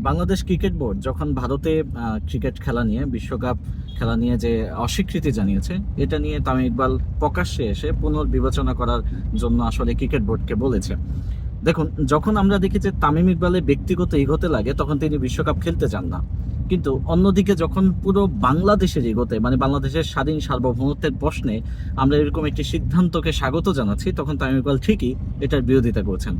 Bangladesh cricket board যখন ভারতে cricket খেলা নিয়ে বিশ্বকাপ খেলা নিয়ে যে অস্বীকৃতি জানিয়েছে, এটা নিয়ে তামিম ইকবাল প্রকাশ্যে এসে পুনর্বিবেচনা করার জন্য আসলে ক্রিকেট বোর্ডকে বলেছে। দেখুন, যখন আমরা দেখি যে তামিম ইকবালের ব্যক্তিগত ইগোতে লাগে, তখন তিনি বিশ্বকাপ খেলতে চান না। কিন্তু অন্যদিকে যখন পুরো বাংলাদেশের ইগোতে, মানে বাংলাদেশের স্বাধীন সার্বভৌমত্বের প্রশ্নে আমরা এরকম একটি সিদ্ধান্তকে স্বাগত জানাচ্ছি, তখন তামিম ইকবাল ঠিকই এটার বিরোধিতা করছেন।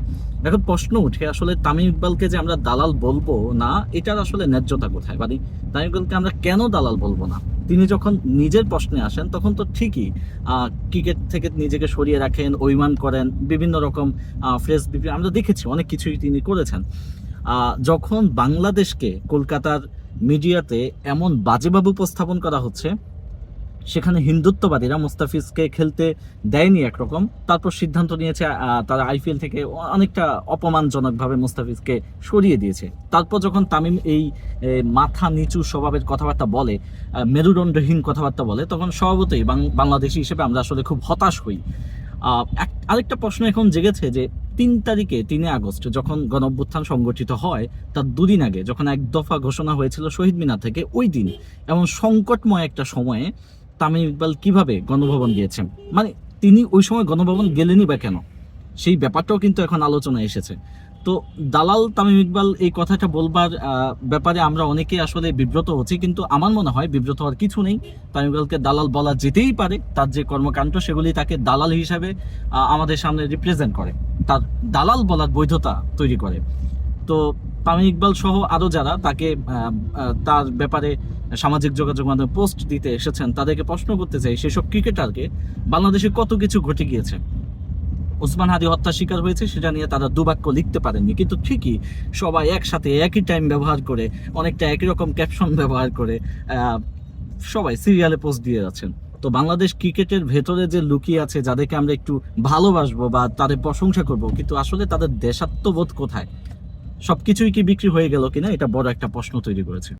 এখন প্রশ্ন উঠে, আসলে তামিম ইকবালকে যে আমরা দালাল বলবো না, এটার আসলে ন্যায্যতা কোথায়? মানে তামিম ইকবালকে আমরা কেন দালাল বলবো না? তিনি যখন নিজের প্রশ্নে আসেন, তখন তো ঠিকই ক্রিকেট থেকে নিজেকে সরিয়ে রাখেন, অভিমান করেন, বিভিন্ন রকম ফ্রেস আমরা দেখেছি, অনেক কিছুই তিনি করেছেন। যখন বাংলাদেশকে কলকাতার মিডিয়াতে এমন বাজেভাবে উপস্থাপন করা হচ্ছে, সেখানে হিন্দুত্ববাদীরা মুস্তাফিজকে খেলতে দেয়নি একরকম, তারপর সিদ্ধান্ত নিয়েছে তারা আইপিএল থেকে অনেকটা অপমানজনকভাবে মুস্তাফিজকে সরিয়ে দিয়েছে। তারপর যখন তামিম এই মাথা নিচু স্বভাবের কথাবার্তা বলে, মেরুদণ্ডহীন কথাবার্তা বলে, তখন স্বভাবতই বাংলাদেশি হিসেবে আমরা আসলে খুব হতাশ হই। আরেকটা প্রশ্ন এখন জেগেছে যে 3 আগস্ট যখন গণঅভ্যুত্থান সংগঠিত হয়, তার দুদিন আগে যখন এক দফা ঘোষণা হয়েছিল শহীদ মিনার থেকে, ওই দিন এমন সংকটময় একটা সময়ে তামিম ইকবাল কিভাবে গণভবন গিয়েছেন? মানে তিনি ওই সময় গণভবন গেলেনই বা কেন? সেই ব্যাপারটাও কিন্তু এখন আলোচনায় এসেছে। তো দালাল তামিম ইকবাল এই কথাটা বলবার ব্যাপারে আমরা অনেকেই আসলে বিব্রত হচ্ছি, কিন্তু আমার মনে হয় বিব্রত হওয়ার কিছু নেই। তামিম ইকবালকে দালাল বলা যেতেই পারে, তার যে কর্মকাণ্ড সেগুলি তাকে দালাল হিসাবে আমাদের সামনে রিপ্রেজেন্ট করে, তার দালাল বলার বৈধতা তৈরি করে। তো তামিম ইকবাল সহ আরও যারা তাকে তার ব্যাপারে সামাজিক যোগাযোগ মাধ্যমে পোস্ট দিতে এসেছেন, তাদেরকে প্রশ্ন করতে চাই, সেসব ক্রিকেটারকে বাংলাদেশে কত কিছু ঘটে গিয়েছে। ওসমান হাদি হত্যা শিকার হয়েছে, সেটা নিয়ে তারা দুবাক্য লিখতে পারেননি, কিন্তু ঠিকই সবাই একসাথে একই টাইম ব্যবহার করে, অনেকটা একই রকম ক্যাপশন ব্যবহার করে সবাই সিরিয়ালে পোস্ট দিয়ে যাচ্ছেন। তো বাংলাদেশ ক্রিকেটের ভেতরে যে লুকিয়ে আছে, যাদেরকে আমরা একটু ভালোবাসবো বা তাদের প্রশংসা করব, কিন্তু আসলে তাদের দেশাত্মবোধ কোথায়? সবকিছুই কি বিক্রি হয়ে গেল কিনা, এটা বড় একটা প্রশ্ন তৈরি করেছে।